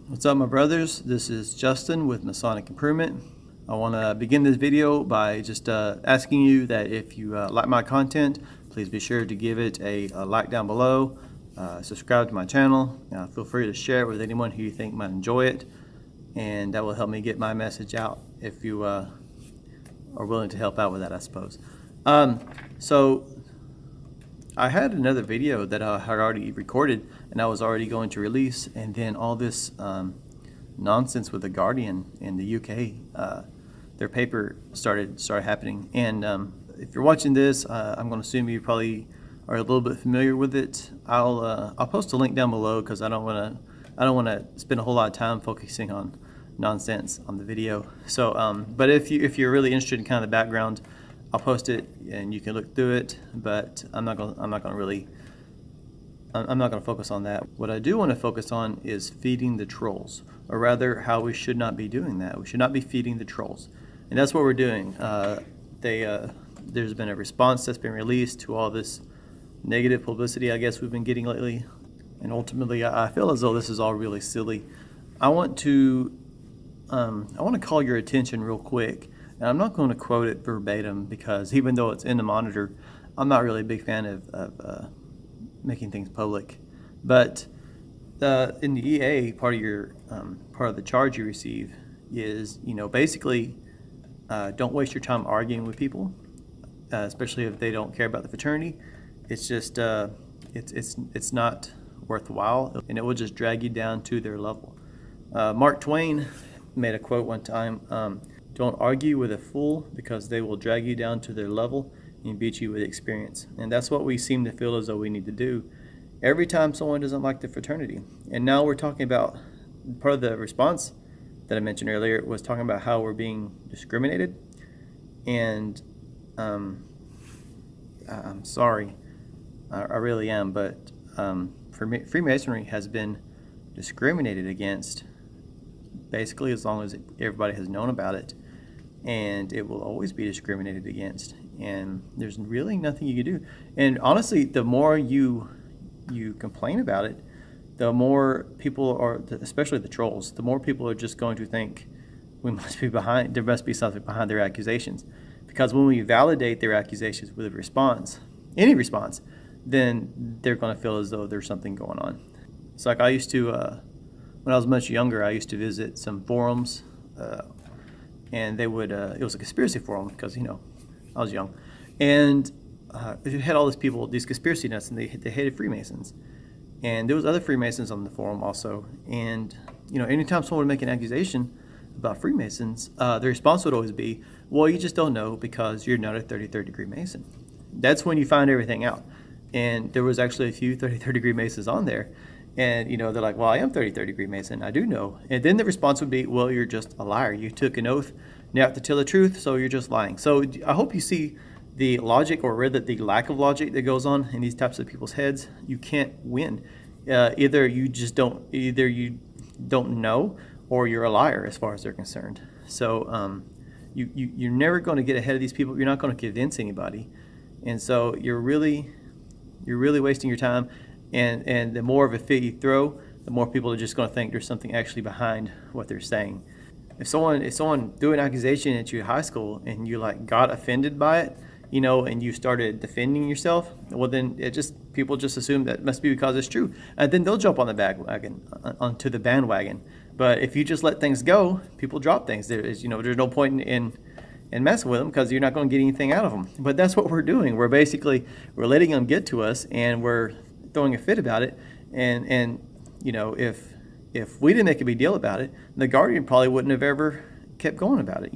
What's up, my brothers? This is Justin with Masonic Improvement. I want to begin this video by just asking you that if you like my content, please be sure to give it a like down below, subscribe to my channel. Feel free to share it with anyone who you think might enjoy it, and that will help me get my message out if you are willing to help out with that, I suppose. So I had another video that I had already recorded and I was already going to release, and then all this nonsense with the Guardian in the UK, their paper started happening. And if you're watching this, I'm going to assume you probably are a little bit familiar with it. I'll post a link down below because I don't want to spend a whole lot of time focusing on nonsense on the video. So, but if you're really interested in kind of the background, I'll post it and you can look through it. But I'm not going to focus on that. What I do want to focus on is feeding the trolls, or rather, how we should not be doing that. We should not be feeding the trolls, and that's what we're doing. There's been a response that's been released to all this negative publicity, I guess, we've been getting lately, and ultimately, I feel as though this is all really silly. I want to call your attention real quick, and I'm not going to quote it verbatim because even though it's in the monitor, I'm not really a big fan of making things public. But in the EA, part of the charge you receive is, basically, don't waste your time arguing with people, especially if they don't care about the fraternity. It's just it's not worthwhile, and it will just drag you down to their level. Mark Twain made a quote one time: "Don't argue with a fool because they will drag you down to their level and beat you with experience." And that's what we seem to feel as though we need to do every time someone doesn't like the fraternity. And now we're talking about part of the response that I mentioned earlier was talking about how we're being discriminated. And I'm sorry, I really am, but Freemasonry has been discriminated against basically as long as everybody has known about it, and it will always be discriminated against, and there's really nothing you can do. And honestly, the more you complain about it, the more people are, especially the trolls, the more people are just going to think there must be something behind their accusations. Because when we validate their accusations with a response, any response, then they're going to feel as though there's something going on. It's like I used to, when I was much younger, I used to visit some forums, and they would, it was a conspiracy forum because, I was young. And it had all these people, these conspiracy nuts, and they hated Freemasons. And there was other Freemasons on the forum also. And, anytime someone would make an accusation about Freemasons, the response would always be, well, you just don't know because you're not a 33rd degree Mason. That's when you find everything out. And there was actually a few 33rd degree Masons on there. And, they're like, well, I am 33rd degree Mason. I do know. And then the response would be, well, you're just a liar. You took an oath. You have to tell the truth, so you're just lying. So I hope you see the logic, or rather the lack of logic that goes on in these types of people's heads. You can't win. Either you don't know, or you're a liar as far as they're concerned. So you're never going to get ahead of these people. You're not going to convince anybody. And so you're really wasting your time. And the more of a fit you throw, the more people are just going to think there's something actually behind what they're saying. If someone threw an accusation at you in high school and you got offended by it, and you started defending yourself, well, then people just assume that must be because it's true, and then they'll jump on the onto the bandwagon. But if you just let things go, people drop things. There's no point in messing with them because you're not going to get anything out of them. But that's what we're doing. We're letting them get to us, and we're throwing a fit about it. And if we didn't make a big deal about it, the Guardian probably wouldn't have ever kept going about it.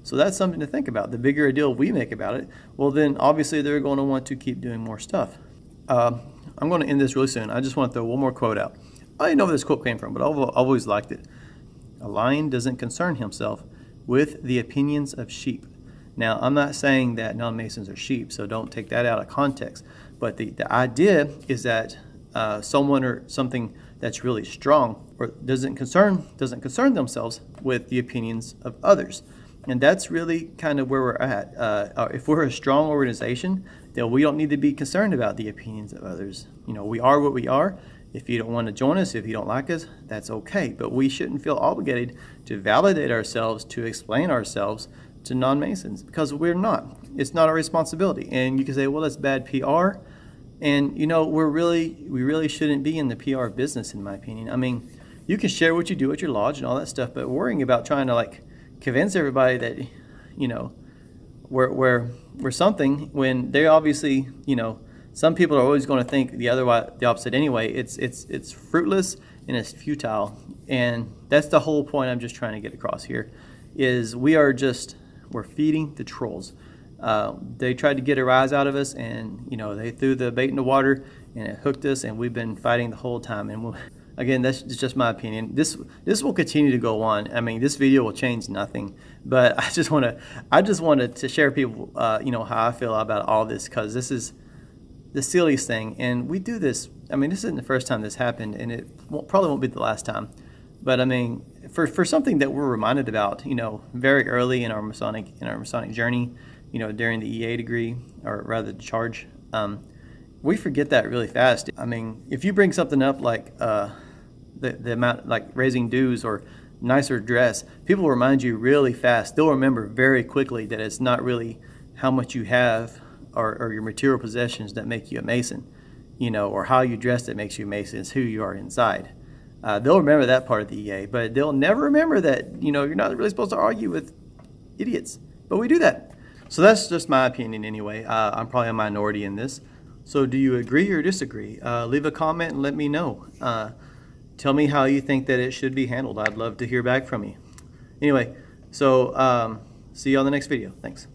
So that's something to think about. The bigger a deal we make about it, well, then obviously they're going to want to keep doing more stuff. I'm going to end this really soon. I just want to throw one more quote out. I didn't know where this quote came from, but I've always liked it. A lion doesn't concern himself with the opinions of sheep. Now, I'm not saying that non-Masons are sheep, so don't take that out of context. But the idea is that someone or something that's really strong or doesn't concern themselves with the opinions of others. And that's really kind of where we're at. If we're a strong organization, then we don't need to be concerned about the opinions of others. We are what we are. If you don't want to join us, if you don't like us, that's okay. But we shouldn't feel obligated to validate ourselves, to explain ourselves to non-Masons, because we're not. It's not our responsibility. And you can say, well, that's bad PR. And you know, we really shouldn't be in the PR business, in my opinion. I mean, you can share what you do at your lodge and all that stuff, but worrying about trying to like convince everybody that, you know, we're something when they obviously, you know, some people are always going to think the opposite anyway. It's fruitless and it's futile, and that's the whole point I'm just trying to get across here. Is we're feeding the trolls. They tried to get a rise out of us, and you know, they threw the bait in the water and it hooked us, and we've been fighting the whole time. And again, that's just my opinion. This will continue to go on. I mean, this video will change nothing, but I just wanted to share people, you know, how I feel about all this, because this is the silliest thing, and we do this. I mean, this isn't the first time this happened, and it probably won't be the last time. But I mean, for something that we're reminded about, you know, very early in our Masonic journey, you know, during the EA degree, or rather the charge, we forget that really fast. I mean, if you bring something up like the amount, like raising dues or nicer dress, people will remind you really fast. They'll remember very quickly that it's not really how much you have or your material possessions that make you a Mason, you know, or how you dress that makes you a Mason. It's who you are inside. They'll remember that part of the EA, but they'll never remember that, you know, you're not really supposed to argue with idiots, but we do that. So that's just my opinion anyway. I'm probably a minority in this. So do you agree or disagree? Leave a comment and let me know. Tell me how you think that it should be handled. I'd love to hear back from you. Anyway, so see you on the next video. Thanks.